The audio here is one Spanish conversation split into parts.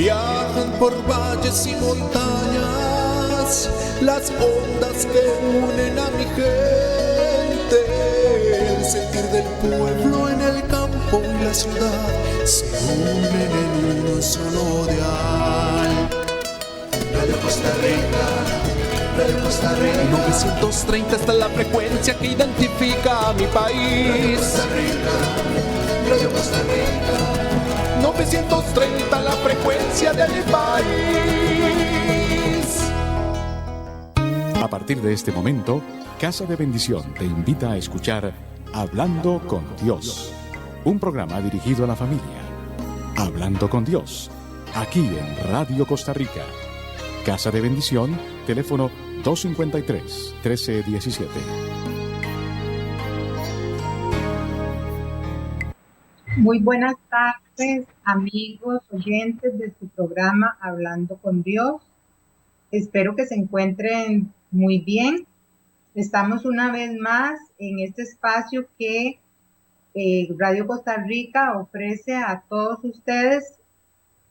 Viajan por valles y montañas las ondas que unen a mi gente. El sentir del pueblo en el campo y la ciudad se unen en uno solo dial. Radio Costa Rica, Radio Costa Rica. 930 está la frecuencia que identifica a mi país. Radio Costa Rica, 930 la frecuencia de mi país. A partir de este momento, Casa de Bendición te invita a escuchar Hablando con Dios, un programa dirigido a la familia. Hablando con Dios, aquí en Radio Costa Rica. Casa de Bendición, teléfono 253-1317. Muy buenas tardes, amigos, oyentes de su programa Hablando con Dios. Espero que se encuentren muy bien. Estamos una vez más en este espacio que Radio Costa Rica ofrece a todos ustedes,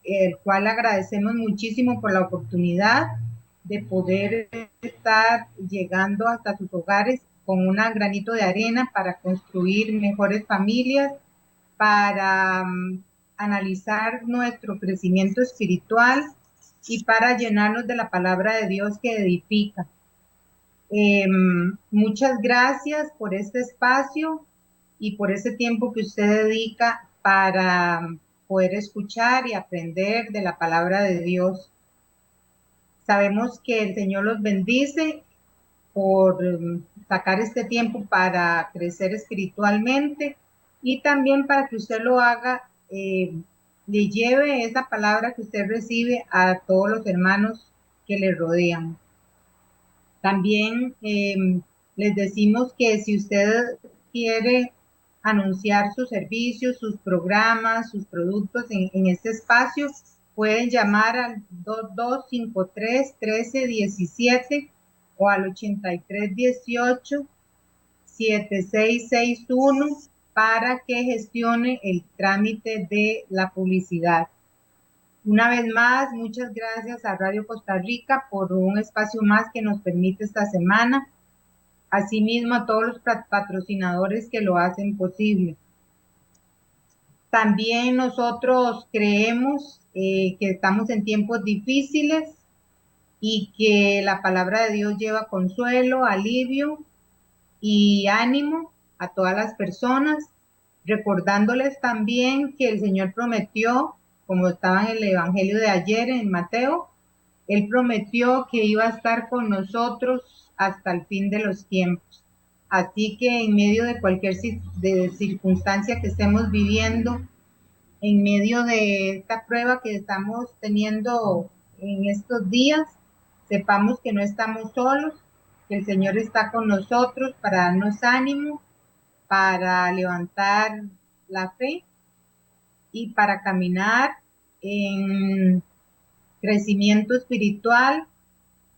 el cual agradecemos muchísimo por la oportunidad de poder estar llegando hasta sus hogares con un granito de arena para construir mejores familias, para analizar nuestro crecimiento espiritual y para llenarnos de la palabra de Dios que edifica. Muchas gracias por este espacio y por ese tiempo que usted dedica para poder escuchar y aprender de la palabra de Dios. Sabemos que el Señor los bendice por sacar este tiempo para crecer espiritualmente y también para que usted lo haga, le lleve esa palabra que usted recibe a todos los hermanos que le rodean. También les decimos que si usted quiere anunciar sus servicios, sus programas, sus productos en este espacio, pueden llamar al 2253-1317 o al 8318-7661 para que gestione el trámite de la publicidad. Una vez más, muchas gracias a Radio Costa Rica por un espacio más que nos permite esta semana. Asimismo, a todos los patrocinadores que lo hacen posible. También nosotros creemos que estamos en tiempos difíciles y que la palabra de Dios lleva consuelo, alivio y ánimo a todas las personas, recordándoles también que el Señor prometió, como estaba en el Evangelio de ayer en Mateo, Él prometió que iba a estar con nosotros hasta el fin de los tiempos. Así que en medio de cualquier circunstancia que estemos viviendo, en medio de esta prueba que estamos teniendo en estos días, sepamos que no estamos solos, que el Señor está con nosotros para darnos ánimo, para levantar la fe y para caminar en crecimiento espiritual,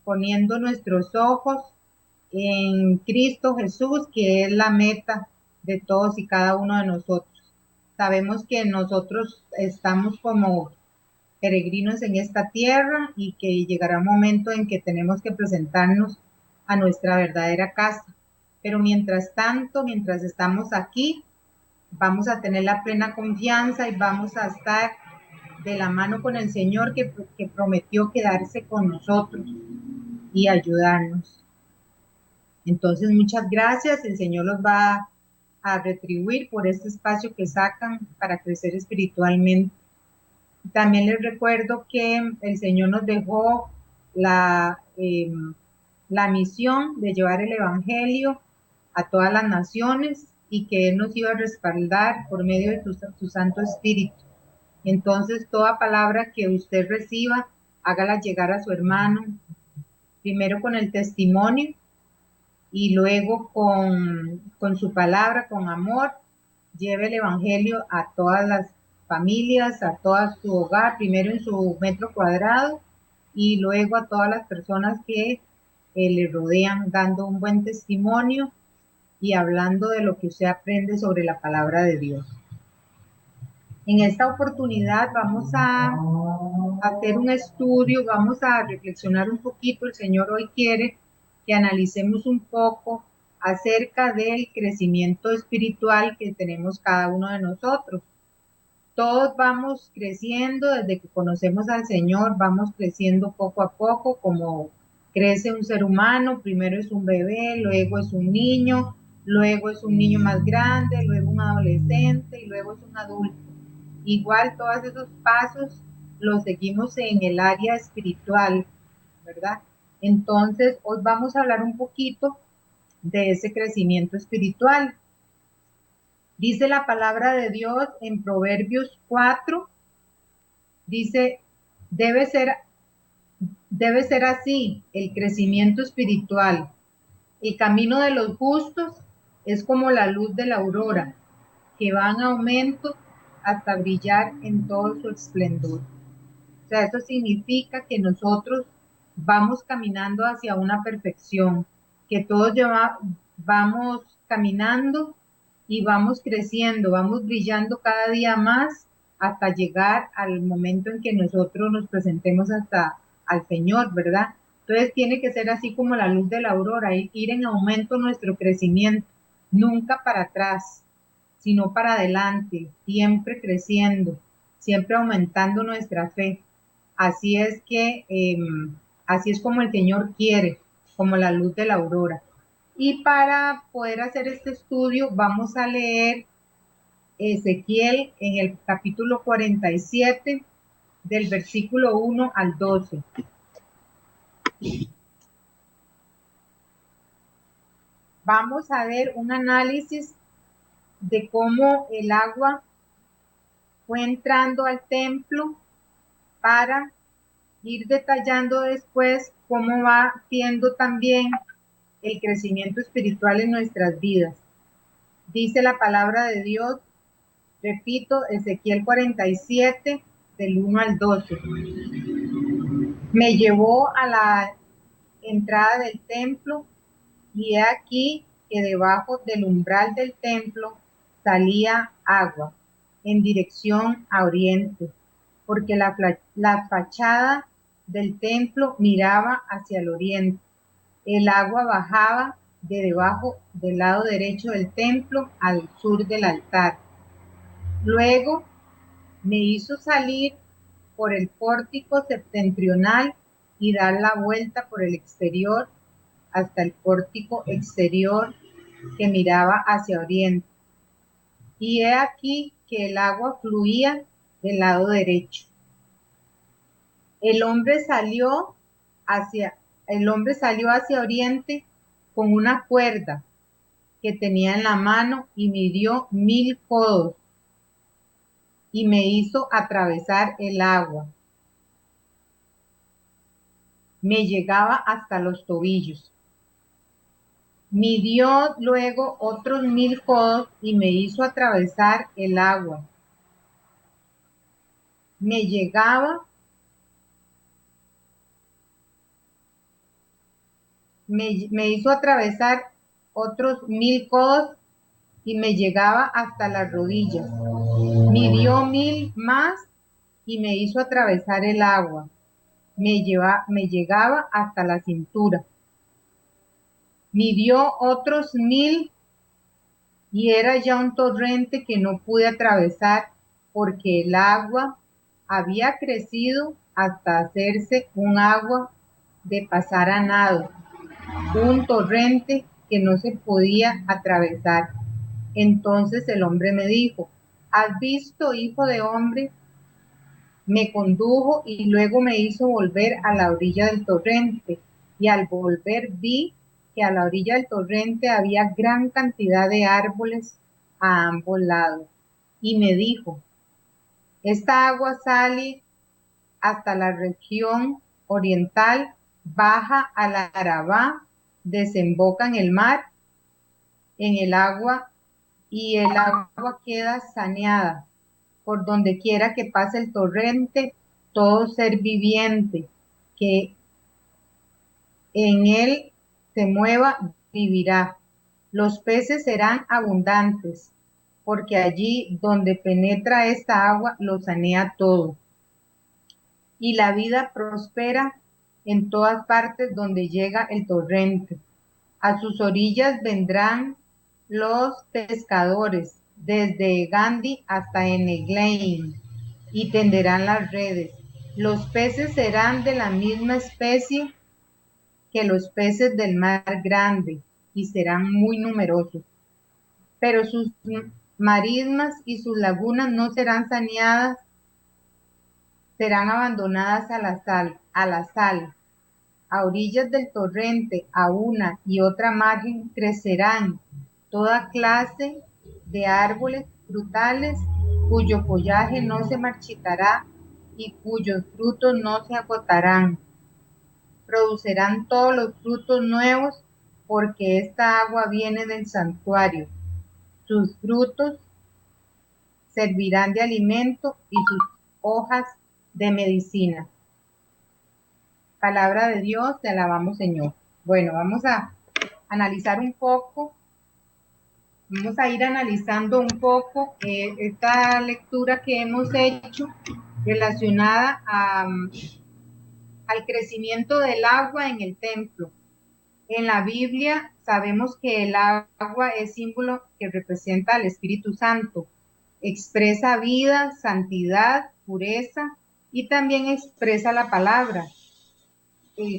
poniendo nuestros ojos en Cristo Jesús, que es la meta de todos y cada uno de nosotros. Sabemos que nosotros estamos como peregrinos en esta tierra y que llegará un momento en que tenemos que presentarnos a nuestra verdadera casa. Pero mientras tanto, mientras estamos aquí, vamos a tener la plena confianza y vamos a estar de la mano con el Señor que prometió quedarse con nosotros y ayudarnos. Entonces, muchas gracias. El Señor los va a retribuir por este espacio que sacan para crecer espiritualmente. También les recuerdo que el Señor nos dejó la misión de llevar el Evangelio a todas las naciones y que Él nos iba a respaldar por medio de su Santo Espíritu. Entonces, toda palabra que usted reciba, hágala llegar a su hermano, primero con el testimonio y luego con su palabra, con amor. Lleve el Evangelio a todas las familias, a todo su hogar, primero en su metro cuadrado y luego a todas las personas que le rodean, dando un buen testimonio y hablando de lo que usted aprende sobre la palabra de Dios. En esta oportunidad vamos a hacer un estudio, vamos a reflexionar un poquito. El Señor hoy quiere que analicemos un poco acerca del crecimiento espiritual que tenemos cada uno de nosotros. Todos vamos creciendo desde que conocemos al Señor, vamos creciendo poco a poco, como crece un ser humano. Primero es un bebé, luego es un niño más grande, luego un adolescente y luego es un adulto. Igual todos esos pasos los seguimos en el área espiritual, ¿verdad? Entonces, hoy vamos a hablar un poquito de ese crecimiento espiritual. Dice la palabra de Dios en Proverbios 4, dice, debe ser así el crecimiento espiritual. El camino de los justos es como la luz de la aurora, que va en aumento hasta brillar en todo su esplendor. O sea, eso significa que nosotros vamos caminando hacia una perfección, que todos vamos caminando y vamos creciendo, vamos brillando cada día más hasta llegar al momento en que nosotros nos presentemos hasta al Señor, ¿verdad? Entonces tiene que ser así como la luz de la aurora, ir en aumento nuestro crecimiento, nunca para atrás, sino para adelante, siempre creciendo, siempre aumentando nuestra fe. Así es que, así es como el Señor quiere, como la luz de la aurora. Y para poder hacer este estudio, vamos a leer Ezequiel en el capítulo 47, del versículo 1 al 12. Vamos a ver un análisis de cómo el agua fue entrando al templo para ir detallando después cómo va siendo también el crecimiento espiritual en nuestras vidas. Dice la palabra de Dios, repito, Ezequiel 47, del 1 al 12. Me llevó a la entrada del templo y he aquí que debajo del umbral del templo salía agua en dirección a oriente, porque la fachada del templo miraba hacia el oriente. El agua bajaba de debajo del lado derecho del templo al sur del altar. Luego me hizo salir por el pórtico septentrional y dar la vuelta por el exterior hasta el pórtico exterior que miraba hacia oriente. Y he aquí que el agua fluía del lado derecho. El hombre salió hacia oriente con una cuerda que tenía en la mano y midió 1000 codos y me hizo atravesar el agua. Me llegaba hasta los tobillos. Midió luego otros 1000 codos y me hizo atravesar el agua. Me hizo atravesar otros 1000 codos y me llegaba hasta las rodillas. Midió 1000 más y me hizo atravesar el agua. Me llegaba hasta la cintura. Midió otros 1000 y era ya un torrente que no pude atravesar porque el agua había crecido hasta hacerse un agua de pasar a nado, un torrente que no se podía atravesar. Entonces el hombre me dijo, ¿has visto, hijo de hombre? Me condujo y luego me hizo volver a la orilla del torrente, y al volver vi que a la orilla del torrente había gran cantidad de árboles a ambos lados. Y me dijo, esta agua sale hasta la región oriental, baja a la Arabá, desemboca en el mar, en el agua, y el agua queda saneada. Por donde quiera que pase el torrente, todo ser viviente que en él se mueva vivirá. Los peces serán abundantes, porque allí donde penetra esta agua lo sanea todo. y la vida prospera en todas partes donde llega el torrente. A sus orillas vendrán los pescadores, desde Gandhi hasta Eneglain, y tenderán las redes. Los peces serán de la misma especie que los peces del mar grande, y serán muy numerosos. Pero sus marismas y sus lagunas no serán saneadas, serán abandonadas a la sal. A orillas del torrente, a una y otra margen, crecerán toda clase de árboles frutales cuyo follaje no se marchitará y cuyos frutos no se agotarán. Producerán todos los frutos nuevos, porque esta agua viene del santuario. Sus frutos servirán de alimento y sus hojas de medicina. Palabra de Dios, te alabamos, Señor. Bueno, vamos a analizar un poco, vamos a ir analizando un poco esta lectura que hemos hecho relacionada al crecimiento del agua en el templo. En la Biblia sabemos que el agua es símbolo que representa al Espíritu Santo, expresa vida, santidad, pureza y también expresa la palabra.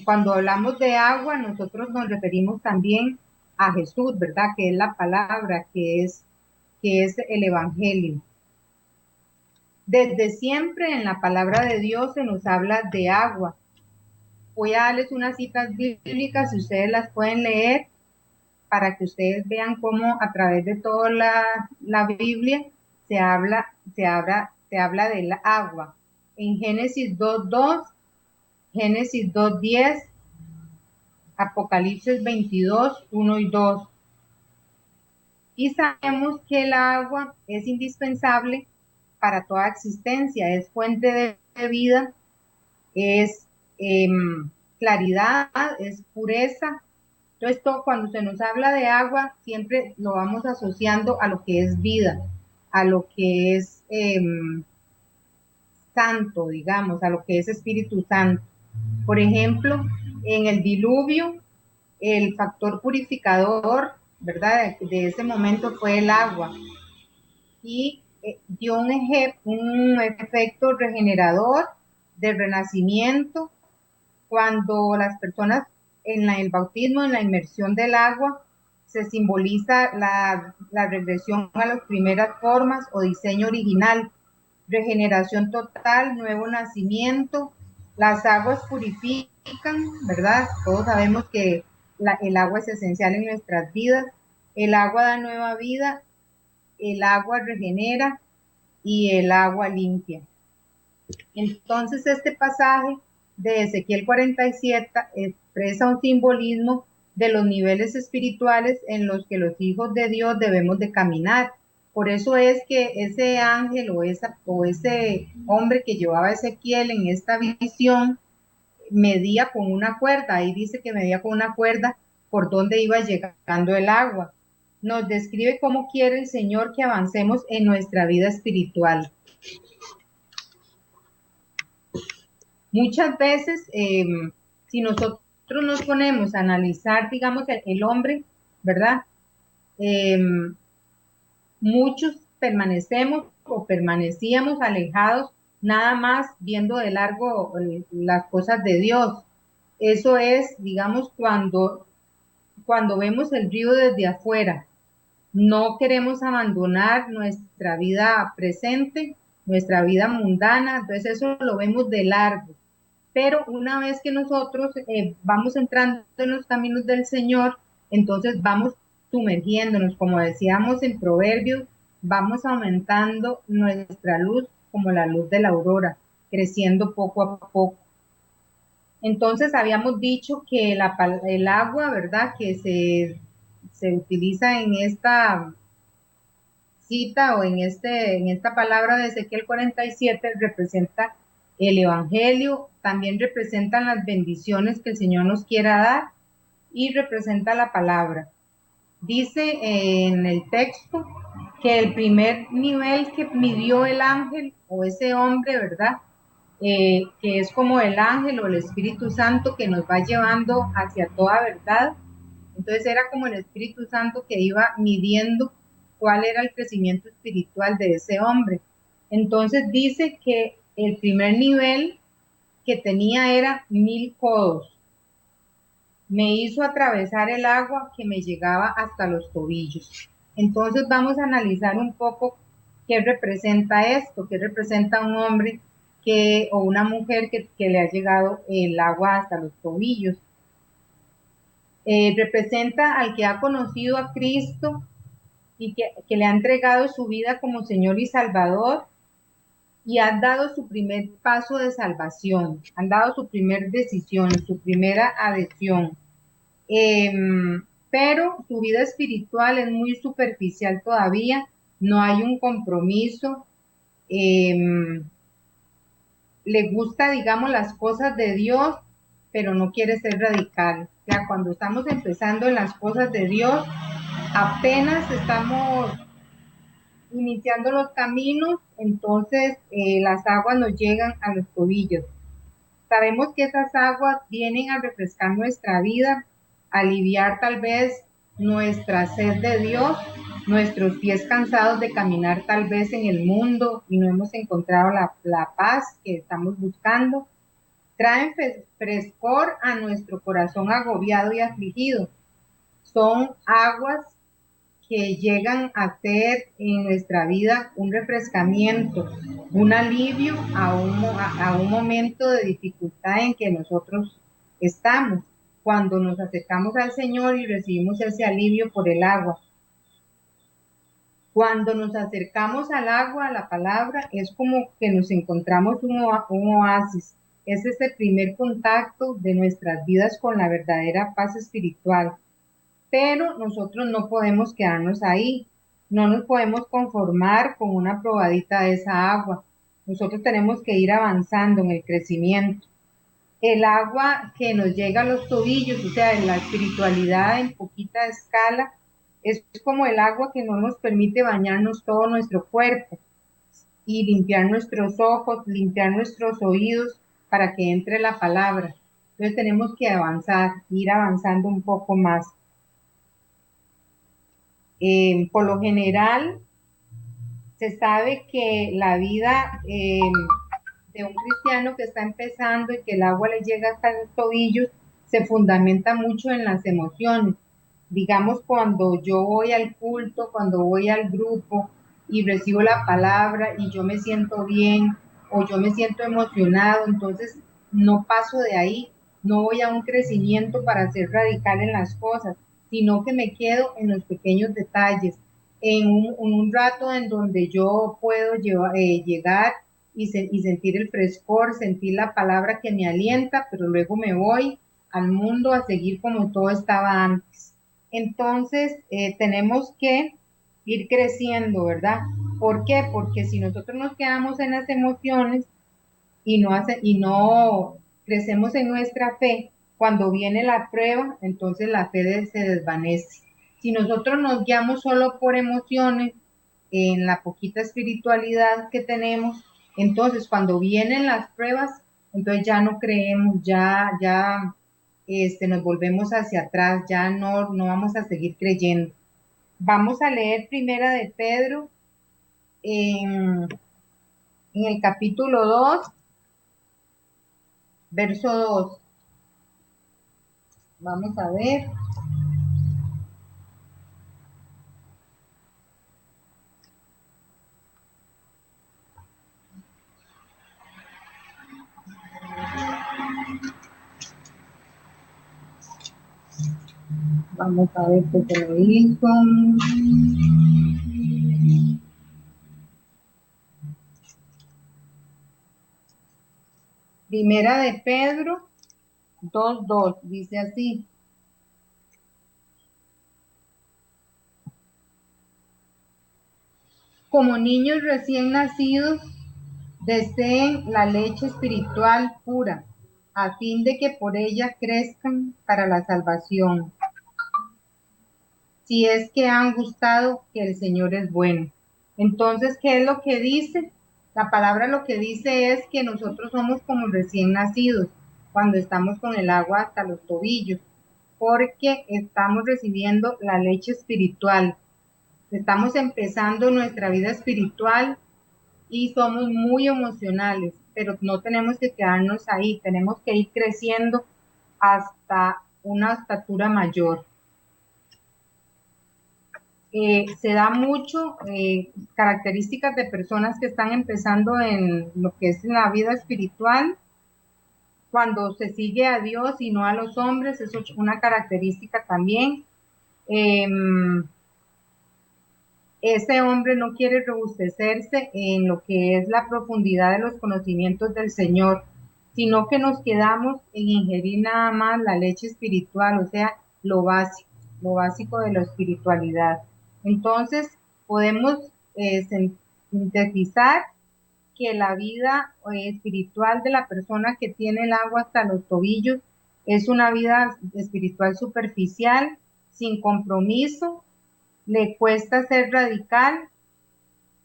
Cuando hablamos de agua, nosotros nos referimos también a Jesús, ¿verdad? Que es la palabra, que es el Evangelio. Desde siempre en la palabra de Dios se nos habla de agua. Voy a darles unas citas bíblicas, si ustedes las pueden leer, para que ustedes vean cómo a través de toda la Biblia se habla del agua. En Génesis 2:2, Génesis 2:10, Apocalipsis 22, 1 y 2. Y sabemos que el agua es indispensable para toda existencia, es fuente de vida, es claridad, es pureza. Entonces, cuando se nos habla de agua, siempre lo vamos asociando a lo que es vida, a lo que es santo, digamos, a lo que es Espíritu Santo. Por ejemplo, en el diluvio, el factor purificador, ¿verdad? De ese momento fue el agua. Y dio un efecto regenerador de renacimiento cuando las personas en el bautismo, en la inmersión del agua, se simboliza la regresión a las primeras formas o diseño original, regeneración total, nuevo nacimiento. Las aguas purifican, ¿verdad? Todos sabemos que el agua es esencial en nuestras vidas. El agua da nueva vida, el agua regenera y el agua limpia. Entonces, este pasaje de Ezequiel 47 expresa un simbolismo de los niveles espirituales en los que los hijos de Dios debemos de caminar. Por eso es que ese ángel o ese hombre que llevaba a Ezequiel en esta visión medía con una cuerda. Ahí dice que medía con una cuerda por donde iba llegando el agua. Nos describe cómo quiere el Señor que avancemos en nuestra vida espiritual. Muchas veces, si nosotros nos ponemos a analizar, digamos, el hombre, ¿verdad? Muchos permanecíamos alejados, nada más viendo de largo las cosas de Dios. Eso es, digamos, cuando vemos el río desde afuera. No queremos abandonar nuestra vida presente, nuestra vida mundana, entonces eso lo vemos de largo. Pero una vez que nosotros vamos entrando en los caminos del Señor, entonces vamos sumergiéndonos, como decíamos en Proverbios, vamos aumentando nuestra luz como la luz de la aurora, creciendo poco a poco. Entonces habíamos dicho que el agua, ¿verdad?, que se utiliza en esta cita o en esta palabra de Ezequiel 47 representa el Evangelio, también representan las bendiciones que el Señor nos quiera dar y representa la palabra. Dice en el texto que el primer nivel que midió el ángel o ese hombre, ¿verdad?, que es como el ángel o el Espíritu Santo que nos va llevando hacia toda verdad. Entonces era como el Espíritu Santo que iba midiendo cuál era el crecimiento espiritual de ese hombre. Entonces dice que el primer nivel que tenía era 1000 codos. Me hizo atravesar el agua que me llegaba hasta los tobillos. Entonces vamos a analizar un poco qué representa esto, qué representa un hombre o una mujer que le ha llegado el agua hasta los tobillos. Representa al que ha conocido a Cristo y que le ha entregado su vida como Señor y Salvador y han dado su primer paso de salvación, han dado su primer decisión, su primera adhesión. Pero su vida espiritual es muy superficial todavía, no hay un compromiso, le gusta, digamos, las cosas de Dios, pero no quiere ser radical. O sea, cuando estamos empezando en las cosas de Dios, apenas estamos iniciando los caminos, entonces las aguas nos llegan a los tobillos. Sabemos que esas aguas vienen a refrescar nuestra vida, a aliviar tal vez nuestra sed de Dios, nuestros pies cansados de caminar tal vez en el mundo y no hemos encontrado la paz que estamos buscando. Traen frescor a nuestro corazón agobiado y afligido. Son aguas que llegan a ser en nuestra vida un refrescamiento, un alivio a un momento de dificultad en que nosotros estamos, cuando nos acercamos al Señor y recibimos ese alivio por el agua. Cuando nos acercamos al agua, a la palabra, es como que nos encontramos un oasis. Es ese primer contacto de nuestras vidas con la verdadera paz espiritual. Pero nosotros no podemos quedarnos ahí, no nos podemos conformar con una probadita de esa agua. Nosotros tenemos que ir avanzando en el crecimiento. El agua que nos llega a los tobillos, o sea, en la espiritualidad en poquita escala, es como el agua que no nos permite bañarnos todo nuestro cuerpo y limpiar nuestros ojos, limpiar nuestros oídos para que entre la palabra. Entonces tenemos que avanzar, ir avanzando un poco más. Por lo general, se sabe que la vida de un cristiano que está empezando y que el agua le llega hasta los tobillos, se fundamenta mucho en las emociones. Digamos, cuando yo voy al culto, cuando voy al grupo y recibo la palabra y yo me siento bien o yo me siento emocionado, entonces no paso de ahí, no voy a un crecimiento para ser radical en las cosas, sino que me quedo en los pequeños detalles, en un rato en donde yo puedo llegar y sentir el frescor, sentir la palabra que me alienta, pero luego me voy al mundo a seguir como todo estaba antes. Entonces, tenemos que ir creciendo, ¿verdad? ¿Por qué? Porque si nosotros nos quedamos en las emociones y no crecemos en nuestra fe, cuando viene la prueba, entonces la fe se desvanece. Si nosotros nos guiamos solo por emociones, en la poquita espiritualidad que tenemos, entonces cuando vienen las pruebas, entonces ya no creemos, ya nos volvemos hacia atrás, ya no vamos a seguir creyendo. Vamos a leer Primera de Pedro en el capítulo 2, verso 2. Vamos a ver. Vamos a ver qué se lo hizo. Primera de Pedro 2:2, dice así. Como niños recién nacidos, deseen la leche espiritual pura, a fin de que por ella crezcan para la salvación, si es que han gustado que el Señor es bueno. Entonces, ¿qué es lo que dice? La palabra lo que dice es que nosotros somos como recién nacidos cuando estamos con el agua hasta los tobillos, porque estamos recibiendo la leche espiritual. Estamos empezando nuestra vida espiritual y somos muy emocionales, pero no tenemos que quedarnos ahí, tenemos que ir creciendo hasta una estatura mayor. Se da mucho características de personas que están empezando en lo que es la vida espiritual, cuando se sigue a Dios y no a los hombres, eso es una característica también. Ese hombre no quiere robustecerse en lo que es la profundidad de los conocimientos del Señor, sino que nos quedamos en ingerir nada más la leche espiritual, o sea, lo básico de la espiritualidad. Entonces, podemos sintetizar que la vida espiritual de la persona que tiene el agua hasta los tobillos es una vida espiritual superficial, sin compromiso, le cuesta ser radical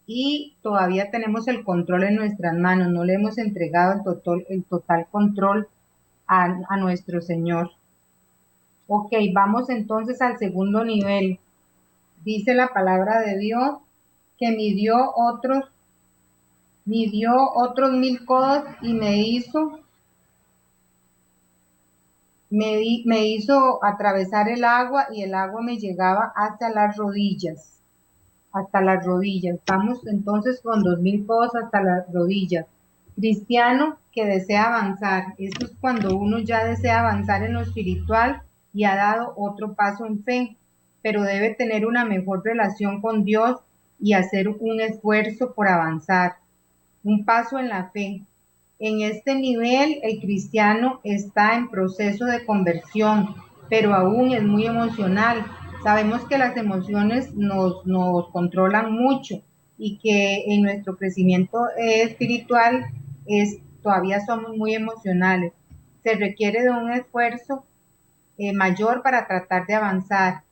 y todavía tenemos el control en nuestras manos, no le hemos entregado el total control a nuestro Señor. Ok, vamos entonces al segundo nivel. Dice la palabra de Dios que midió otros 1000 codos y me hizo atravesar el agua y el agua me llegaba hasta las rodillas. Estamos entonces con 2000 codos hasta las rodillas. Cristiano que desea avanzar. Esto es cuando uno ya desea avanzar en lo espiritual y ha dado otro paso en fe, pero debe tener una mejor relación con Dios y hacer un esfuerzo por avanzar. Un paso en la fe. En este nivel, el cristiano está en proceso de conversión, pero aún es muy emocional. Sabemos que las emociones nos controlan mucho y que en nuestro crecimiento espiritual todavía somos muy emocionales. Se requiere de un esfuerzo mayor para tratar de avanzar.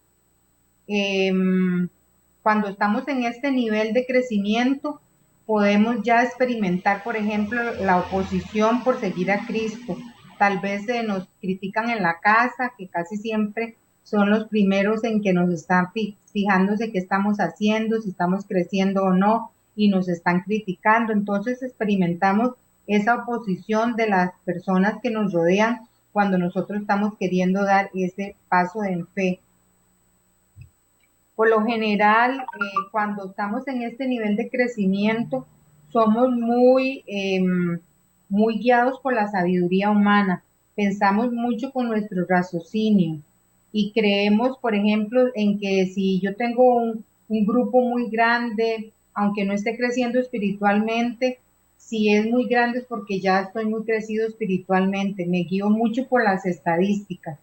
Cuando estamos en este nivel de crecimiento, podemos ya experimentar, por ejemplo, la oposición por seguir a Cristo. Tal vez nos critican en la casa, que casi siempre son los primeros en que nos están fijándose qué estamos haciendo, si estamos creciendo o no, y nos están criticando. Entonces experimentamos esa oposición de las personas que nos rodean cuando nosotros estamos queriendo dar ese paso en fe. Por lo general, cuando estamos en este nivel de crecimiento, somos muy guiados por la sabiduría humana. Pensamos mucho con nuestro raciocinio y creemos, por ejemplo, en que si yo tengo un grupo muy grande, aunque no esté creciendo espiritualmente, si es muy grande es porque ya estoy muy crecido espiritualmente. Me guío mucho por las estadísticas.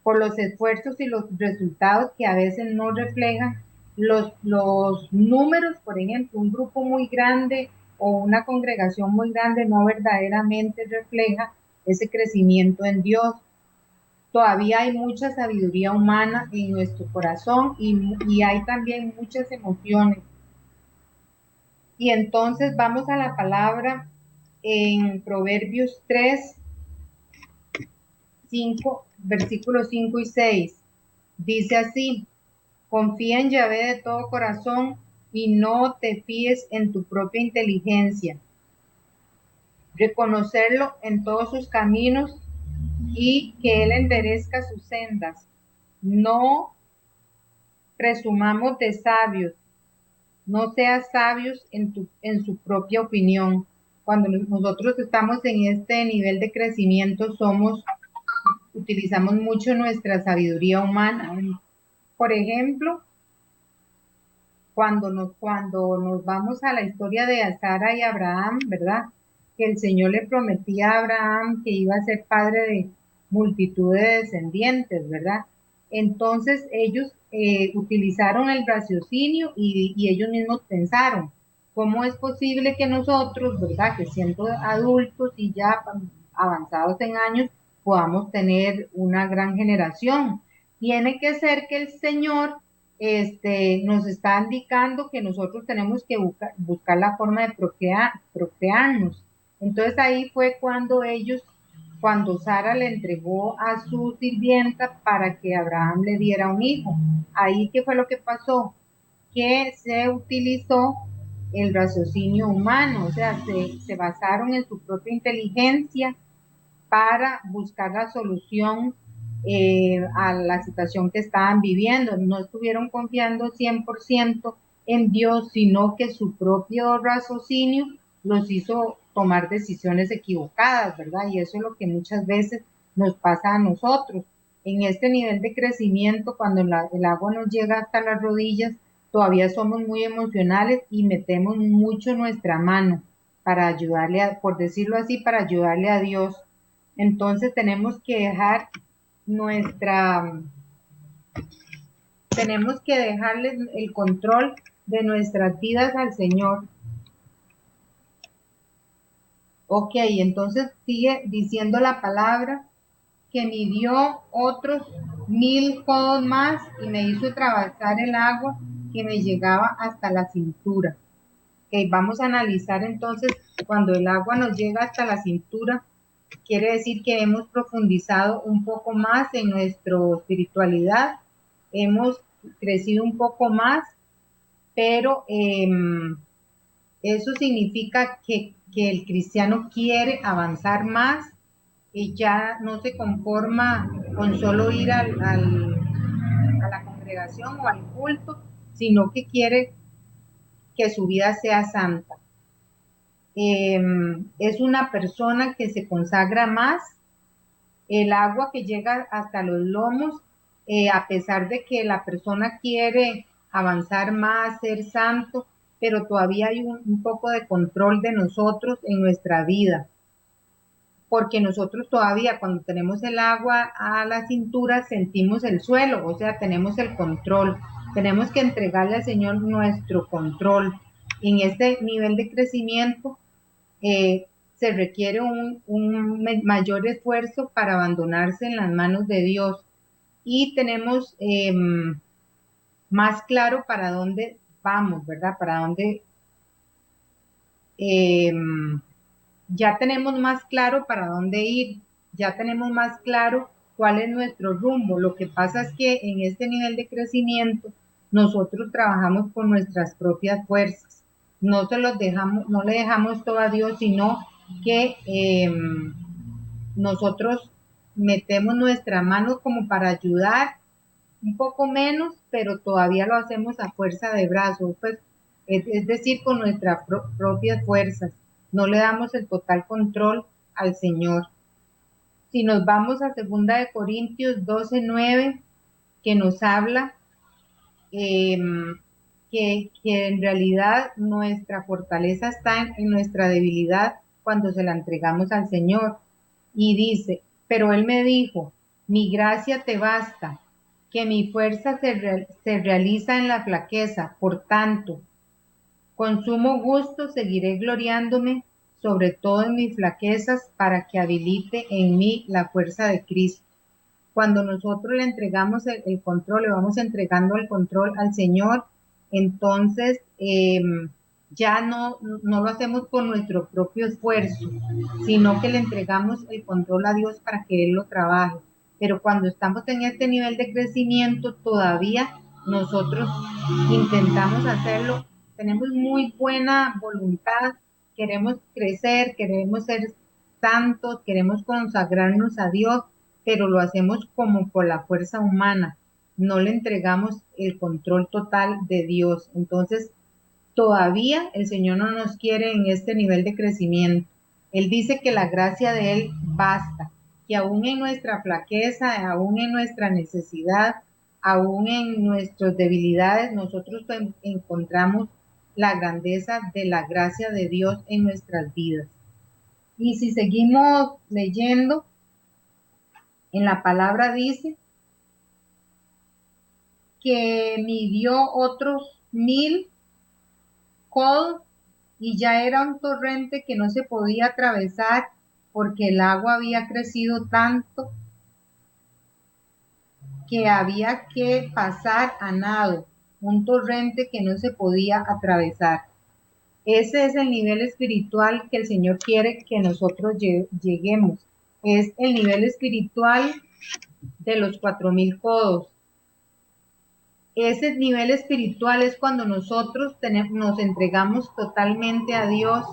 Por los esfuerzos y los resultados que a veces no reflejan los números. Por ejemplo, un grupo muy grande o una congregación muy grande no verdaderamente refleja ese crecimiento en Dios. Todavía hay mucha sabiduría humana en nuestro corazón y hay también muchas emociones. Y entonces vamos a la palabra en Proverbios 3, 5, versículos 5 y 6. Dice así: confía en Yahvé de todo corazón y no te fíes en tu propia inteligencia. Reconocerlo en todos sus caminos y que Él enderezca sus sendas. No presumamos de sabios, no seas sabios en su propia opinión. Cuando nosotros estamos en este nivel de crecimiento, utilizamos mucho nuestra sabiduría humana. Por ejemplo, cuando nos vamos a la historia de Sara y Abraham, ¿verdad? Que el Señor le prometía a Abraham que iba a ser padre de multitud de descendientes, ¿verdad? Entonces ellos utilizaron el raciocinio y ellos mismos pensaron, ¿cómo es posible que nosotros, ¿verdad? Que siendo adultos y ya avanzados en años, podamos tener una gran generación? Tiene que ser que el Señor nos está indicando que nosotros tenemos que buscar la forma de procrearnos. Entonces ahí fue cuando Sara le entregó a su sirvienta para que Abraham le diera un hijo. Ahí, ¿qué fue lo que pasó? Que se utilizó el raciocinio humano, o sea, se basaron en su propia inteligencia para buscar la solución a la situación que estaban viviendo. No estuvieron confiando 100% en Dios, sino que su propio raciocinio los hizo tomar decisiones equivocadas, ¿verdad? Y eso es lo que muchas veces nos pasa a nosotros. En este nivel de crecimiento, cuando el agua nos llega hasta las rodillas, todavía somos muy emocionales y metemos mucho nuestra mano para ayudarle, por decirlo así, para ayudarle a Dios. Entonces nuestra, tenemos que dejarle el control de nuestras vidas al Señor. Ok, entonces sigue diciendo la palabra que midió otros 1000 codos más y me hizo atravesar el agua que me llegaba hasta la cintura. Ok, vamos a analizar entonces cuando el agua nos llega hasta la cintura. Quiere decir que hemos profundizado un poco más en nuestra espiritualidad, hemos crecido un poco más, pero eso significa que el cristiano quiere avanzar más y ya no se conforma con solo ir a la congregación o al culto, sino que quiere que su vida sea santa. Es una persona que se consagra más. El agua que llega hasta los lomos, a pesar de que la persona quiere avanzar más, ser santo, pero todavía hay un poco de control de nosotros en nuestra vida, porque nosotros todavía cuando tenemos el agua a la cintura sentimos el suelo, o sea, tenemos el control, tenemos que entregarle al Señor nuestro control. En este nivel de crecimiento, se requiere un mayor esfuerzo para abandonarse en las manos de Dios y tenemos más claro para dónde vamos, ¿verdad? Para dónde, ya tenemos más claro para dónde ir, ya tenemos más claro cuál es nuestro rumbo. Lo que pasa es que en este nivel de crecimiento nosotros trabajamos con nuestras propias fuerzas, no le dejamos todo a Dios, sino que nosotros metemos nuestra mano como para ayudar un poco menos, pero todavía lo hacemos a fuerza de brazos, pues, es decir, con nuestras propias fuerzas. No le damos el total control al Señor. Si nos vamos a 2 Corintios 12:9, que nos habla que en realidad nuestra fortaleza está en nuestra debilidad cuando se la entregamos al Señor. Y dice, pero Él me dijo, mi gracia te basta, que mi fuerza se realiza en la flaqueza. Por tanto, con sumo gusto seguiré gloriándome sobre todo en mis flaquezas para que habilite en mí la fuerza de Cristo. Cuando nosotros le entregamos el control, le vamos entregando el control al Señor, entonces ya no lo hacemos por nuestro propio esfuerzo, sino que le entregamos el control a Dios para que Él lo trabaje. Pero cuando estamos en este nivel de crecimiento, todavía nosotros intentamos hacerlo, tenemos muy buena voluntad, queremos crecer, queremos ser santos, queremos consagrarnos a Dios, pero lo hacemos como por la fuerza humana, no le entregamos el control total de Dios. Entonces, todavía el Señor no nos quiere en este nivel de crecimiento. Él dice que la gracia de Él basta, que aún en nuestra flaqueza, aún en nuestra necesidad, aún en nuestras debilidades, nosotros encontramos la grandeza de la gracia de Dios en nuestras vidas. Y si seguimos leyendo, en la palabra dice que midió otros 1000 codos y ya era un torrente que no se podía atravesar porque el agua había crecido tanto que había que pasar a nado. un torrente que no se podía atravesar. Ese es el nivel espiritual que el Señor quiere que nosotros lleguemos. Es el nivel espiritual de los 4000 codos. Ese nivel espiritual es cuando nosotros nos entregamos totalmente a Dios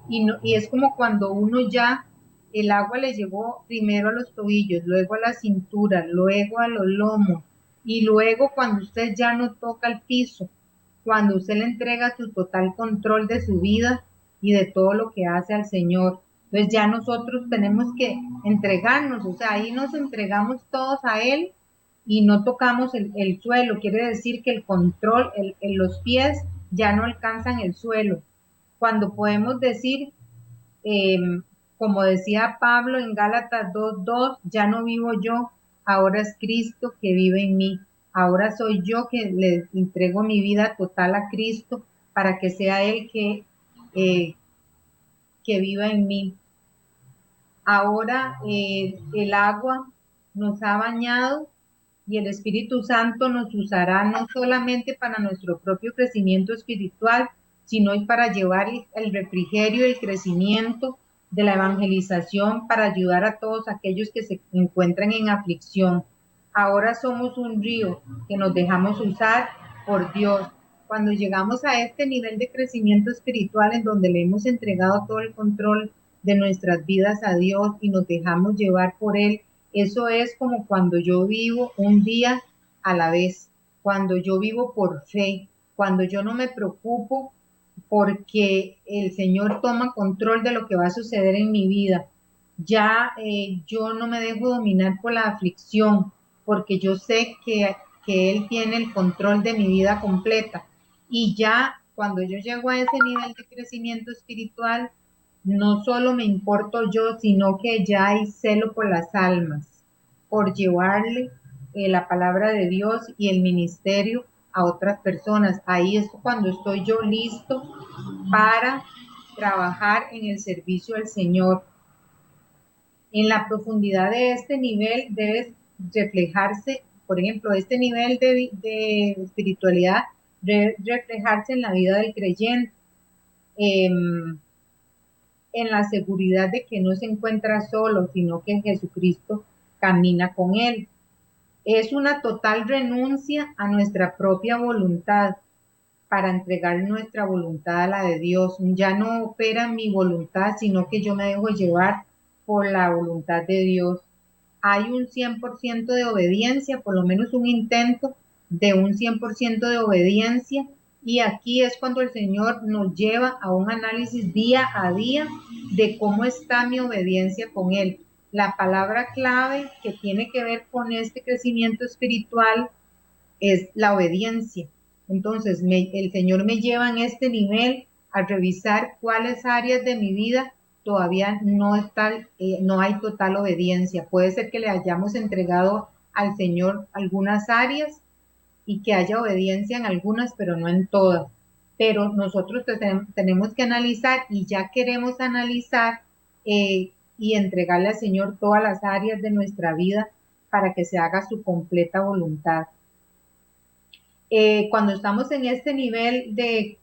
y es como cuando uno ya, el agua le llegó primero a los tobillos, luego a la cintura, luego a los lomos y luego cuando usted ya no toca el piso, cuando usted le entrega su total control de su vida y de todo lo que hace al Señor. Entonces ya nosotros tenemos que entregarnos, o sea, ahí nos entregamos todos a Él y no tocamos el suelo, quiere decir que el control, los pies ya no alcanzan el suelo. Cuando podemos decir, eh, como decía Pablo en Gálatas 2:2, ya no vivo yo, ahora es Cristo que vive en mí. Ahora soy yo que le entrego mi vida total a Cristo para que sea Él que viva en mí. Ahora el agua nos ha bañado y el Espíritu Santo nos usará no solamente para nuestro propio crecimiento espiritual, sino para llevar el refrigerio, el crecimiento de la evangelización, para ayudar a todos aquellos que se encuentran en aflicción. Ahora somos un río que nos dejamos usar por Dios. Cuando llegamos a este nivel de crecimiento espiritual en donde le hemos entregado todo el control de nuestras vidas a Dios y nos dejamos llevar por Él, eso es como cuando yo vivo un día a la vez, cuando yo vivo por fe, cuando yo no me preocupo porque el Señor toma control de lo que va a suceder en mi vida. Ya yo no me dejo dominar por la aflicción, porque yo sé que Él tiene el control de mi vida completa. Y ya cuando yo llego a ese nivel de crecimiento espiritual, no solo me importo yo, sino que ya hay celo por las almas, por llevarle la palabra de Dios y el ministerio a otras personas. Ahí es cuando estoy yo listo para trabajar en el servicio al Señor. En la profundidad de este nivel debe reflejarse, por ejemplo, este nivel de espiritualidad debe reflejarse en la vida del creyente. En la seguridad de que no se encuentra solo, sino que Jesucristo camina con él. Es una total renuncia a nuestra propia voluntad para entregar nuestra voluntad a la de Dios. Ya no opera mi voluntad, sino que yo me dejo llevar por la voluntad de Dios. Hay un 100% de obediencia, por lo menos un intento de un 100% de obediencia, y aquí es cuando el Señor nos lleva a un análisis día a día de cómo está mi obediencia con Él. La palabra clave que tiene que ver con este crecimiento espiritual es la obediencia. Entonces, el Señor me lleva en este nivel a revisar cuáles áreas de mi vida todavía no hay total obediencia. Puede ser que le hayamos entregado al Señor algunas áreas y que haya obediencia en algunas, pero no en todas. Pero nosotros tenemos que analizar y ya queremos analizar y entregarle al Señor todas las áreas de nuestra vida para que se haga su completa voluntad. Cuando estamos en este nivel de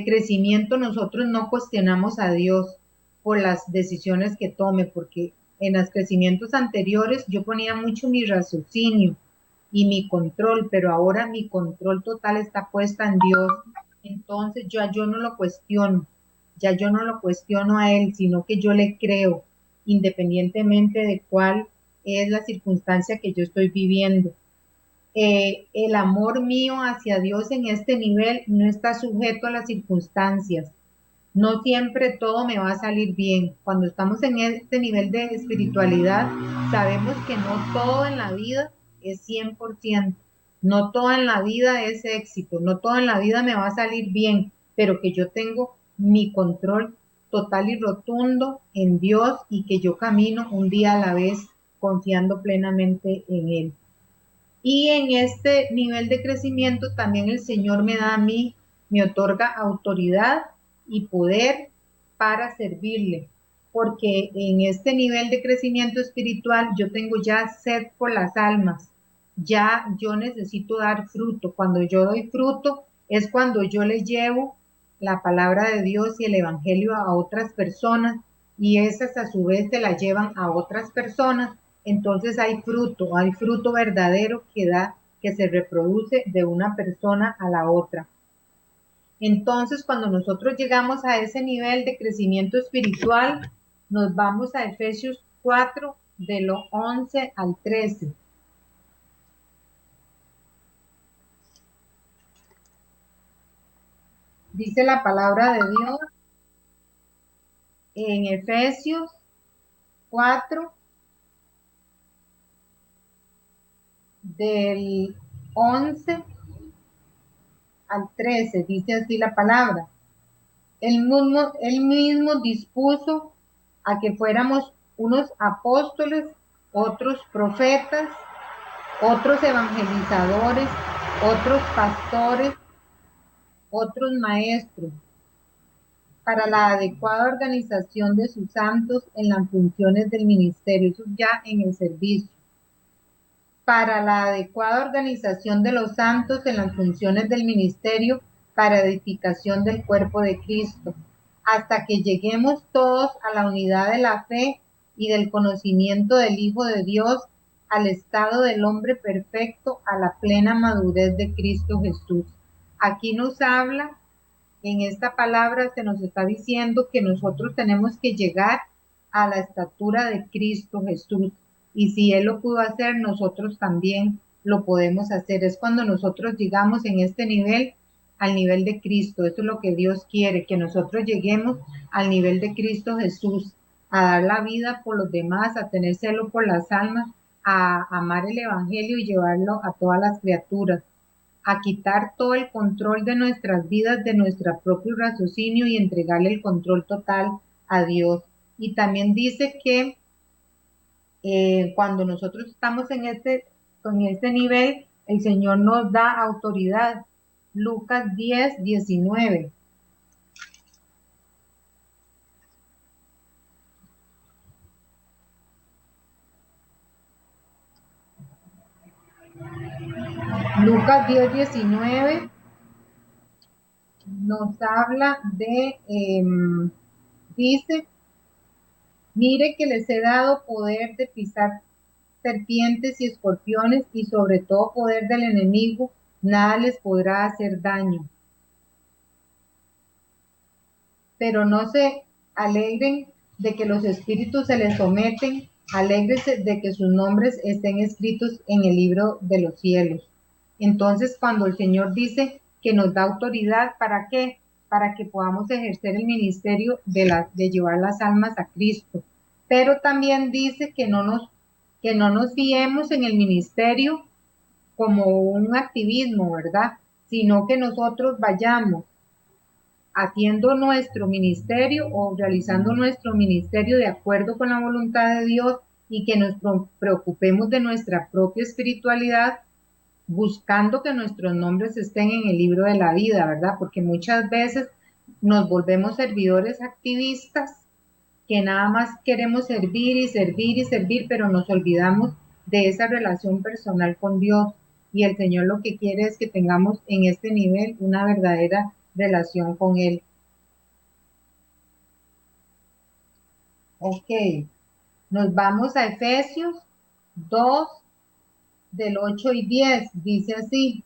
crecimiento, nosotros no cuestionamos a Dios por las decisiones que tome, porque en los crecimientos anteriores yo ponía mucho mi raciocinio y mi control, pero ahora mi control total está puesta en Dios. Entonces yo no lo cuestiono, ya yo no lo cuestiono a Él, sino que yo le creo, independientemente de cuál es la circunstancia que yo estoy viviendo. El amor mío hacia Dios en este nivel no está sujeto a las circunstancias. No siempre todo me va a salir bien. Cuando estamos en este nivel de espiritualidad, sabemos que no todo en la vida es 100%. No todo en la vida es éxito. No todo en la vida me va a salir bien, pero que yo tengo mi control total y rotundo en Dios y que yo camino un día a la vez confiando plenamente en Él. Y en este nivel de crecimiento también el Señor me da a mí, me otorga autoridad y poder para servirle, porque en este nivel de crecimiento espiritual yo tengo ya sed por las almas, ya yo necesito dar fruto. Cuando yo doy fruto es cuando yo le llevo la palabra de Dios y el evangelio a otras personas y esas a su vez se la llevan a otras personas. Entonces hay fruto verdadero que da, que se reproduce de una persona a la otra. Entonces, cuando nosotros llegamos a ese nivel de crecimiento espiritual, nos vamos a Efesios 4, de lo 11 al 13. Dice la palabra de Dios en Efesios 4, del 11 al 13, dice así la palabra. Él mismo dispuso a que fuéramos unos apóstoles, otros profetas, otros evangelizadores, otros pastores, otros maestros, para la adecuada organización de sus santos en las funciones del ministerio, eso ya en el servicio. Para la adecuada organización de los santos en las funciones del ministerio, para edificación del cuerpo de Cristo, hasta que lleguemos todos a la unidad de la fe y del conocimiento del Hijo de Dios, al estado del hombre perfecto, a la plena madurez de Cristo Jesús. Aquí nos habla, en esta palabra se nos está diciendo que nosotros tenemos que llegar a la estatura de Cristo Jesús. Y si Él lo pudo hacer, nosotros también lo podemos hacer. Es cuando nosotros llegamos en este nivel, al nivel de Cristo. Eso es lo que Dios quiere, que nosotros lleguemos al nivel de Cristo Jesús, a dar la vida por los demás, a tener celo por las almas, a amar el Evangelio y llevarlo a todas las criaturas, a quitar todo el control de nuestras vidas, de nuestro propio raciocinio y entregarle el control total a Dios. Y también dice que cuando nosotros estamos en este nivel, el Señor nos da autoridad. Lucas 10, 19. Lucas 10, 19 nos habla de, dice, mire que les he dado poder de pisar serpientes y escorpiones y sobre todo poder del enemigo, nada les podrá hacer daño. Pero no se alegren de que los espíritus se les someten, alégrense de que sus nombres estén escritos en el libro de los cielos. Entonces, cuando el Señor dice que nos da autoridad, ¿para qué? Para que podamos ejercer el ministerio de llevar las almas a Cristo. Pero también dice que no nos fiemos en el ministerio como un activismo, ¿verdad? Sino que nosotros vayamos haciendo nuestro ministerio o realizando nuestro ministerio de acuerdo con la voluntad de Dios y que nos preocupemos de nuestra propia espiritualidad, buscando que nuestros nombres estén en el libro de la vida, ¿verdad? Porque muchas veces nos volvemos servidores activistas que nada más queremos servir y servir y servir, pero nos olvidamos de esa relación personal con Dios. Y el Señor lo que quiere es que tengamos en este nivel una verdadera relación con Él. Ok, nos vamos a Efesios 2, del 8 y 10, dice así.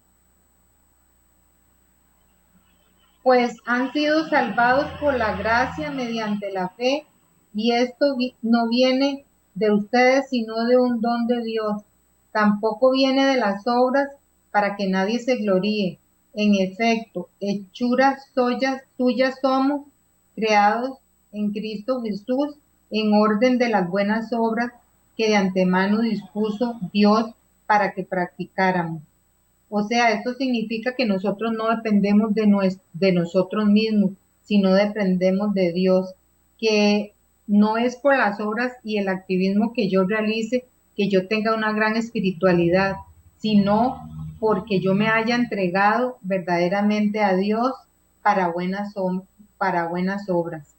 Pues han sido salvados por la gracia mediante la fe, y esto no viene de ustedes, sino de un don de Dios. Tampoco viene de las obras para que nadie se gloríe. En efecto, hechuras suyas somos, creados en Cristo Jesús, en orden de las buenas obras que de antemano dispuso Dios para que practicáramos. O sea, esto significa que nosotros no dependemos de nosotros mismos, sino dependemos de Dios, que no es por las obras y el activismo que yo realice que yo tenga una gran espiritualidad, sino porque yo me haya entregado verdaderamente a Dios para buenas obras.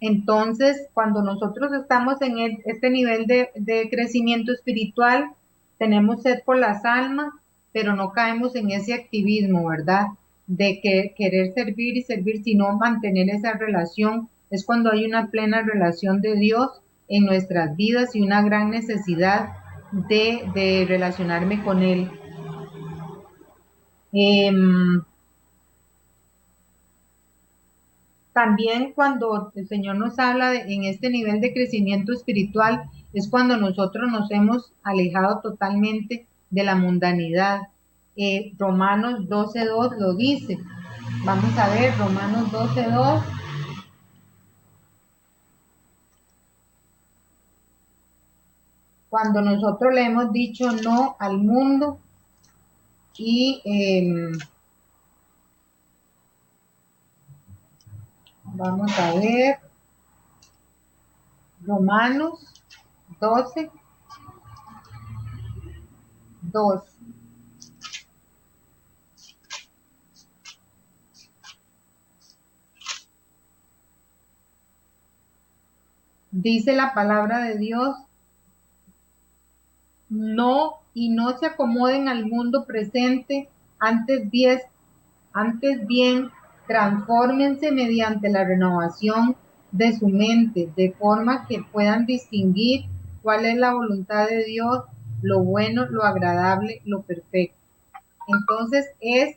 Entonces, cuando nosotros estamos en este nivel de crecimiento espiritual, tenemos sed por las almas, pero no caemos en ese activismo, ¿verdad? De que querer servir y servir, sino mantener esa relación. Es cuando hay una plena relación de Dios en nuestras vidas y una gran necesidad de relacionarme con Él. También cuando el Señor nos habla en este nivel de crecimiento espiritual, es cuando nosotros nos hemos alejado totalmente de la mundanidad. Romanos 12:2 lo dice. Vamos a ver, Romanos 12:2. Cuando nosotros le hemos dicho no al mundo y vamos a ver, Romanos 12:2. Dice la palabra de Dios, no se acomoden al mundo presente, antes bien, transfórmense mediante la renovación de su mente, de forma que puedan distinguir cuál es la voluntad de Dios, lo bueno, lo agradable, lo perfecto. Entonces es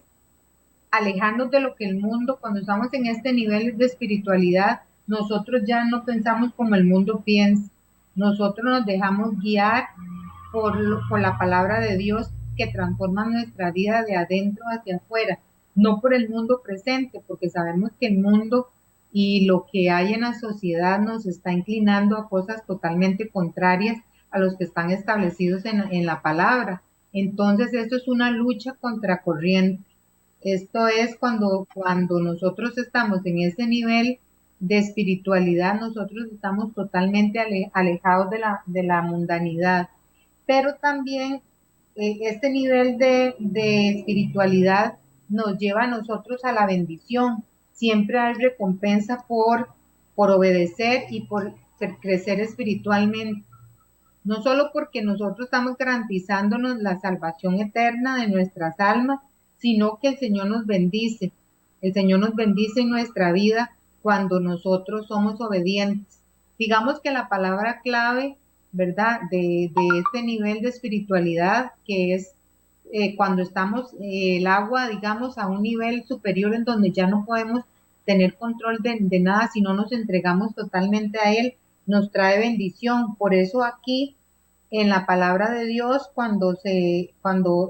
alejarnos de lo que el mundo, cuando estamos en este nivel de espiritualidad, nosotros ya no pensamos como el mundo piensa, nosotros nos dejamos guiar por la palabra de Dios que transforma nuestra vida de adentro hacia afuera, no por el mundo presente, porque sabemos que el mundo y lo que hay en la sociedad nos está inclinando a cosas totalmente contrarias a los que están establecidos en la palabra. Entonces, esto es una lucha contracorriente. Esto es cuando nosotros estamos en ese nivel de espiritualidad, nosotros estamos totalmente alejados de la mundanidad. Pero también este nivel de espiritualidad nos lleva a nosotros a la bendición. Siempre hay recompensa por obedecer y por crecer espiritualmente. No solo porque nosotros estamos garantizándonos la salvación eterna de nuestras almas, sino que el Señor nos bendice. El Señor nos bendice en nuestra vida cuando nosotros somos obedientes. Digamos que la palabra clave, ¿verdad?, de este nivel de espiritualidad, que es cuando estamos el agua, digamos, a un nivel superior en donde ya no podemos tener control de nada, si no nos entregamos totalmente a Él, nos trae bendición. Por eso aquí en la palabra de Dios, cuando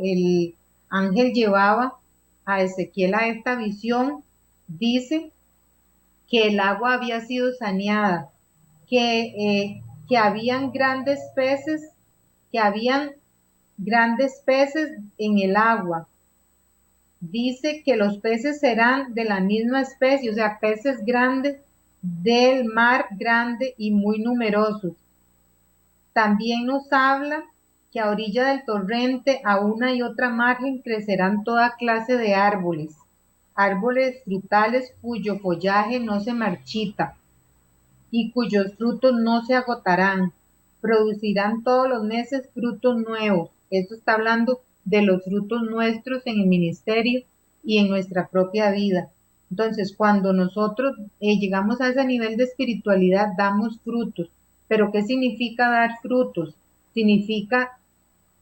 el ángel llevaba a Ezequiel a esta visión, dice que el agua había sido saneada, que habían grandes peces, en el agua. Dice que los peces serán de la misma especie, o sea, peces grandes del mar grande y muy numerosos. También nos habla que a orilla del torrente, a una y otra margen, crecerán toda clase de árboles frutales cuyo follaje no se marchita y cuyos frutos no se agotarán. Producirán todos los meses frutos nuevos. Esto está hablando de los frutos nuestros en el ministerio y en nuestra propia vida. Entonces, cuando nosotros llegamos a ese nivel de espiritualidad, damos frutos. ¿Pero qué significa dar frutos? Significa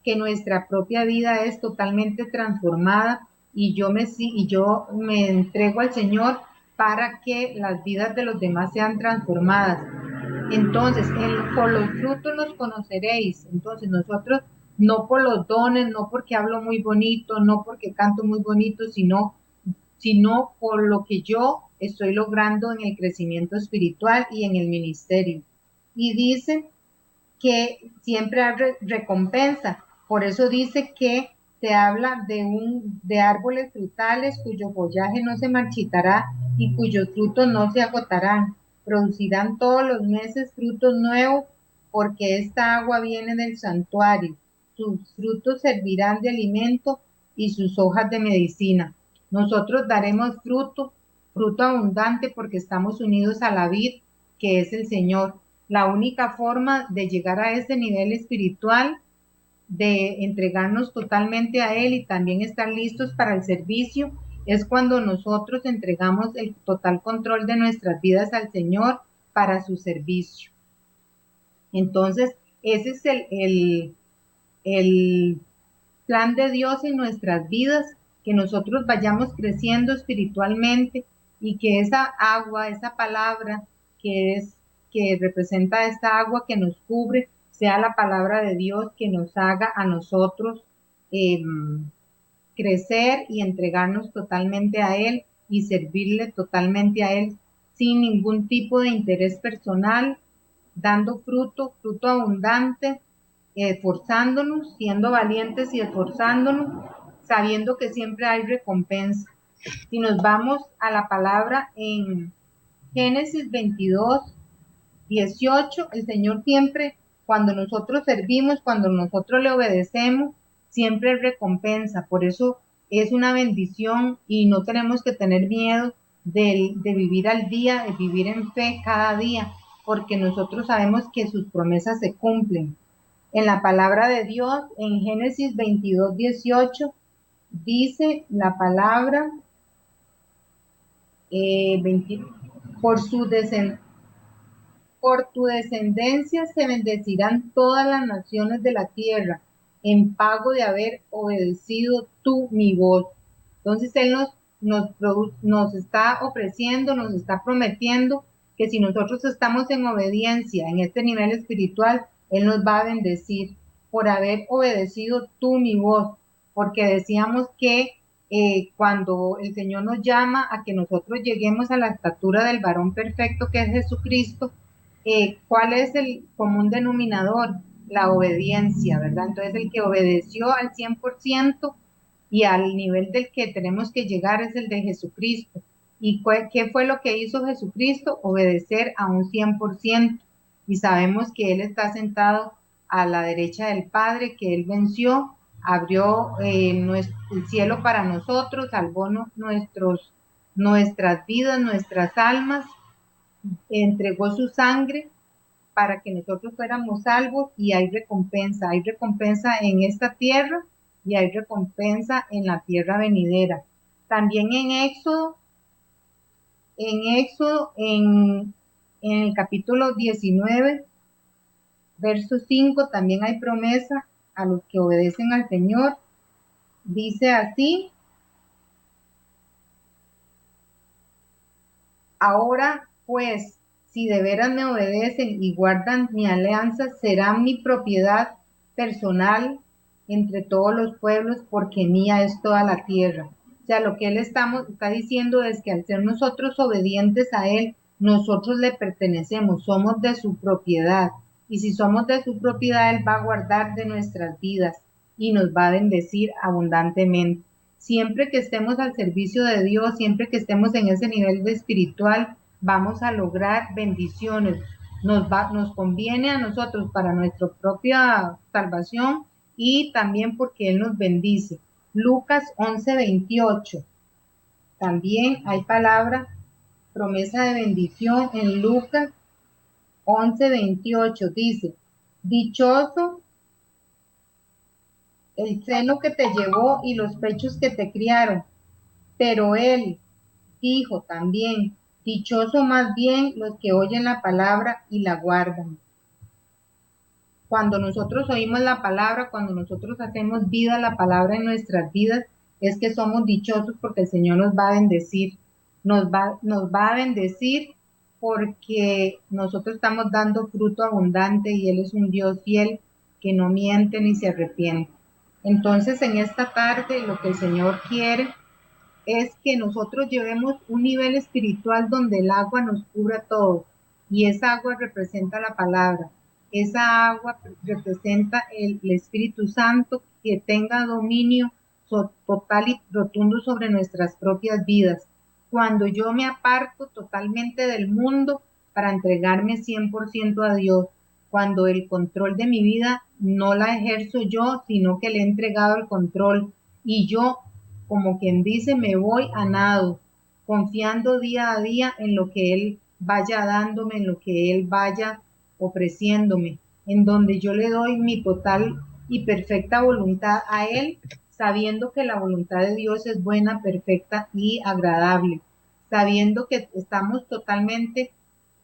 que nuestra propia vida es totalmente transformada y yo me entrego al Señor para que las vidas de los demás sean transformadas. Entonces, por los frutos los conoceréis. Entonces, nosotros no por los dones, no porque hablo muy bonito, no porque canto muy bonito, sino por lo que yo estoy logrando en el crecimiento espiritual y en el ministerio. Y dice que siempre hay recompensa. Por eso dice que se habla de árboles frutales cuyo follaje no se marchitará y cuyos frutos no se agotarán. Producirán todos los meses frutos nuevos, porque esta agua viene del santuario. Sus frutos servirán de alimento y sus hojas de medicina. Nosotros daremos fruto abundante, porque estamos unidos a la vid, que es el Señor. La única forma de llegar a ese nivel espiritual de entregarnos totalmente a Él y también estar listos para el servicio, es cuando nosotros entregamos el total control de nuestras vidas al Señor para su servicio. Entonces, ese es el plan de Dios en nuestras vidas, que nosotros vayamos creciendo espiritualmente y que esa agua, esa palabra que representa esta agua que nos cubre, sea la palabra de Dios que nos haga a nosotros crecer y entregarnos totalmente a Él y servirle totalmente a Él sin ningún tipo de interés personal, dando fruto abundante, esforzándonos, siendo valientes y esforzándonos, sabiendo que siempre hay recompensa. Si nos vamos a la palabra en Génesis 22, 18, el Señor siempre, cuando nosotros servimos, cuando nosotros le obedecemos, siempre recompensa. Por eso es una bendición y no tenemos que tener miedo de vivir al día, de vivir en fe cada día, porque nosotros sabemos que sus promesas se cumplen. En la palabra de Dios, en Génesis 22, 18, dice la palabra, 20, por tu descendencia se bendecirán todas las naciones de la tierra, en pago de haber obedecido tú mi voz. Entonces Él nos está ofreciendo, nos está prometiendo que si nosotros estamos en obediencia en este nivel espiritual, Él nos va a bendecir por haber obedecido tú mi voz, porque decíamos que cuando el Señor nos llama a que nosotros lleguemos a la estatura del varón perfecto que es Jesucristo, ¿cuál es el común denominador? La obediencia, ¿verdad? Entonces el que obedeció al 100% y al nivel del que tenemos que llegar es el de Jesucristo. ¿Y qué fue lo que hizo Jesucristo? Obedecer a un 100%. Y sabemos que Él está sentado a la derecha del Padre, que Él venció, abrió el cielo para nosotros, salvó nuestras vidas, nuestras almas, entregó su sangre para que nosotros fuéramos salvos y hay recompensa en esta tierra y hay recompensa en la tierra venidera. También en el capítulo 19, verso 5, también hay promesa a los que obedecen al Señor. Dice así: ahora pues, si de veras me obedecen y guardan mi alianza, serán mi propiedad personal entre todos los pueblos, porque mía es toda la tierra. O sea, lo que Él está diciendo es que al ser nosotros obedientes a Él, nosotros le pertenecemos, somos de su propiedad. Y si somos de su propiedad, Él va a guardar de nuestras vidas y nos va a bendecir abundantemente. Siempre que estemos al servicio de Dios, siempre que estemos en ese nivel de espiritual, vamos a lograr bendiciones. Nos conviene a nosotros para nuestra propia salvación y también porque Él nos bendice. Lucas 11:28. También hay palabra, promesa de bendición en Lucas 11:28. Dice: dichoso el seno que te llevó y los pechos que te criaron. Pero Él dijo también: dichoso más bien los que oyen la palabra y la guardan. Cuando nosotros oímos la palabra, cuando nosotros hacemos vida a la palabra en nuestras vidas, es que somos dichosos porque el Señor nos va a bendecir. Nos va a bendecir porque nosotros estamos dando fruto abundante y Él es un Dios fiel que no miente ni se arrepiente. Entonces, en esta tarde, lo que el Señor quiere es que nosotros llevemos un nivel espiritual donde el agua nos cubra todo, y esa agua representa la palabra, esa agua representa el Espíritu Santo que tenga dominio total y rotundo sobre nuestras propias vidas. Cuando yo me aparto totalmente del mundo para entregarme 100% a Dios, cuando el control de mi vida no la ejerzo yo, sino que le he entregado el control y yo, como quien dice, me voy a nado, confiando día a día en lo que Él vaya dándome, en lo que Él vaya ofreciéndome, en donde yo le doy mi total y perfecta voluntad a Él, sabiendo que la voluntad de Dios es buena, perfecta y agradable, sabiendo que estamos totalmente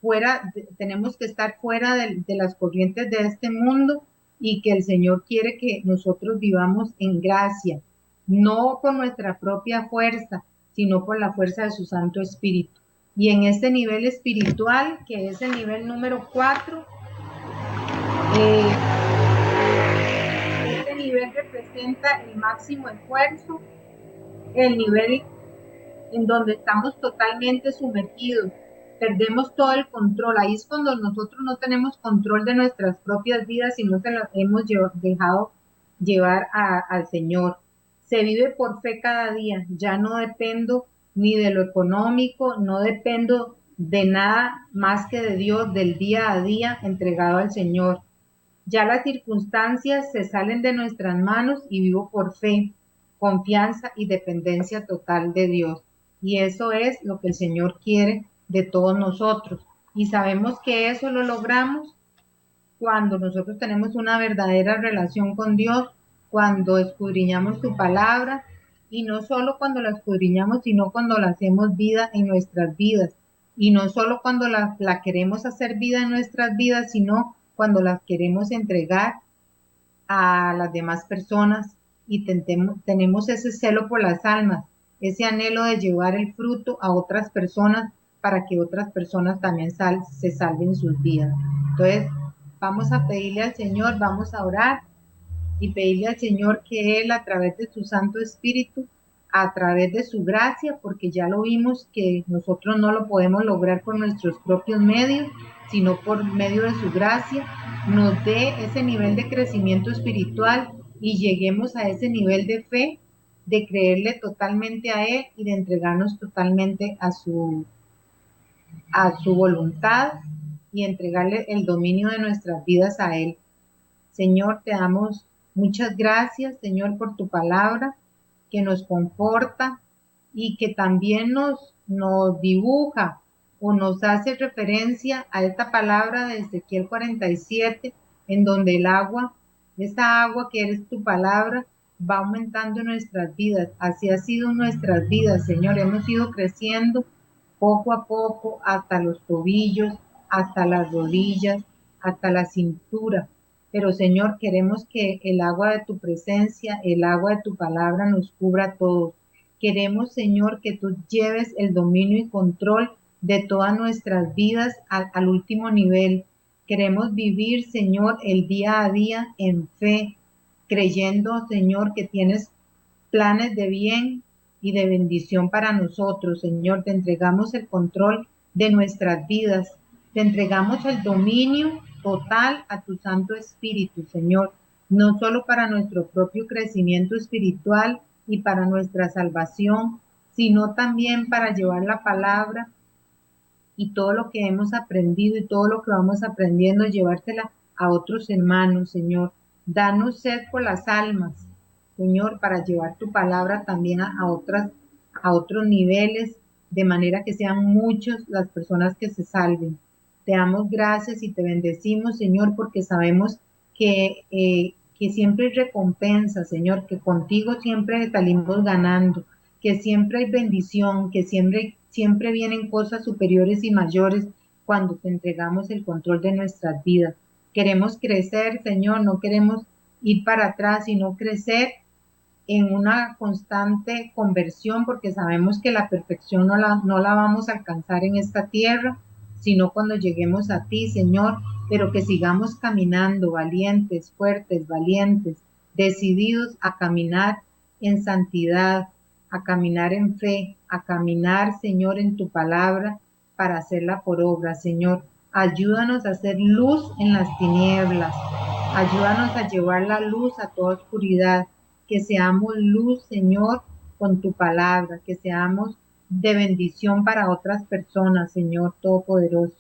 fuera, tenemos que estar fuera de las corrientes de este mundo y que el Señor quiere que nosotros vivamos en gracia, no por nuestra propia fuerza, sino por la fuerza de su Santo Espíritu. Y en este nivel espiritual, que es el nivel número 4, este nivel representa el máximo esfuerzo, el nivel en donde estamos totalmente sumergidos, perdemos todo el control. Ahí es cuando nosotros no tenemos control de nuestras propias vidas y no se las hemos dejado llevar al Señor. Se vive por fe cada día, ya no dependo ni de lo económico, no dependo de nada más que de Dios, del día a día entregado al Señor. Ya las circunstancias se salen de nuestras manos y vivo por fe, confianza y dependencia total de Dios. Y eso es lo que el Señor quiere de todos nosotros. Y sabemos que eso lo logramos cuando nosotros tenemos una verdadera relación con Dios, cuando escudriñamos su palabra, y no solo cuando la escudriñamos, sino cuando la hacemos vida en nuestras vidas. Y no solo cuando la queremos hacer vida en nuestras vidas, sino cuando las queremos entregar a las demás personas y tenemos ese celo por las almas, ese anhelo de llevar el fruto a otras personas para que otras personas también se salven sus vidas. Entonces, vamos a pedirle al Señor, vamos a orar y pedirle al Señor que Él, a través de su Santo Espíritu, a través de su gracia, porque ya lo vimos que nosotros no lo podemos lograr con nuestros propios medios, sino por medio de su gracia, nos dé ese nivel de crecimiento espiritual y lleguemos a ese nivel de fe, de creerle totalmente a Él y de entregarnos totalmente a su voluntad y entregarle el dominio de nuestras vidas a Él. Señor, te damos muchas gracias, Señor, por tu palabra que nos conforta y que también nos dibuja o nos hace referencia a esta palabra de Ezequiel 47, en donde el agua, esa agua que eres tu palabra, va aumentando en nuestras vidas. Así ha sido en nuestras vidas, Señor. Hemos ido creciendo poco a poco hasta los tobillos, hasta las rodillas, hasta la cintura. Pero Señor, queremos que el agua de tu presencia, el agua de tu palabra nos cubra a todos. Queremos, Señor, que tú lleves el dominio y control de todas nuestras vidas al último nivel. Queremos vivir, Señor, el día a día en fe, creyendo, Señor, que tienes planes de bien y de bendición para nosotros. Señor, te entregamos el control de nuestras vidas. Te entregamos el dominio total a tu Santo Espíritu, Señor, no solo para nuestro propio crecimiento espiritual y para nuestra salvación, sino también para llevar la palabra y todo lo que hemos aprendido y todo lo que vamos aprendiendo, llevársela a otros hermanos, Señor. Danos sed por las almas, Señor, para llevar tu palabra también a otros niveles, de manera que sean muchas las personas que se salven. Te damos gracias y te bendecimos, Señor, porque sabemos que siempre hay recompensa, Señor, que contigo siempre salimos ganando, que siempre hay bendición, que siempre vienen cosas superiores y mayores cuando te entregamos el control de nuestras vidas. Queremos crecer, Señor, no queremos ir para atrás, sino crecer en una constante conversión, porque sabemos que la perfección no la vamos a alcanzar en esta tierra, sino cuando lleguemos a ti, Señor, pero que sigamos caminando valientes, fuertes, valientes, decididos a caminar en santidad, a caminar en fe, a caminar, Señor, en tu palabra para hacerla por obra, Señor. Ayúdanos a hacer luz en las tinieblas, ayúdanos a llevar la luz a toda oscuridad, que seamos luz, Señor, con tu palabra, que seamos de bendición para otras personas, Señor Todopoderoso,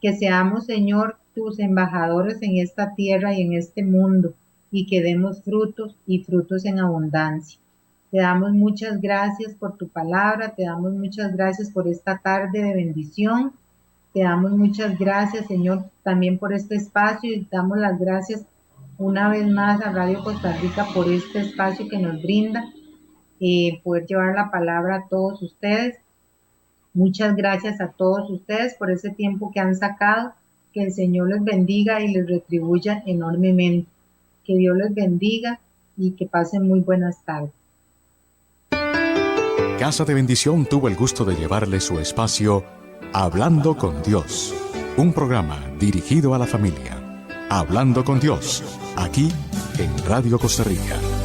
que seamos, Señor, tus embajadores en esta tierra y en este mundo, y que demos frutos y frutos en abundancia. Te damos muchas gracias por tu palabra, te damos muchas gracias por esta tarde de bendición, te damos muchas gracias, Señor, también por este espacio y damos las gracias una vez más a Radio Costa Rica por este espacio que nos brinda, poder llevar la palabra a todos ustedes. Muchas gracias a todos ustedes por ese tiempo que han sacado. Que el Señor les bendiga y les retribuya enormemente. Que Dios les bendiga y que pasen muy buenas tardes. Casa de Bendición tuvo el gusto de llevarle su espacio Hablando con Dios, un programa dirigido a la familia. Hablando con Dios, aquí en Radio Costa Rica.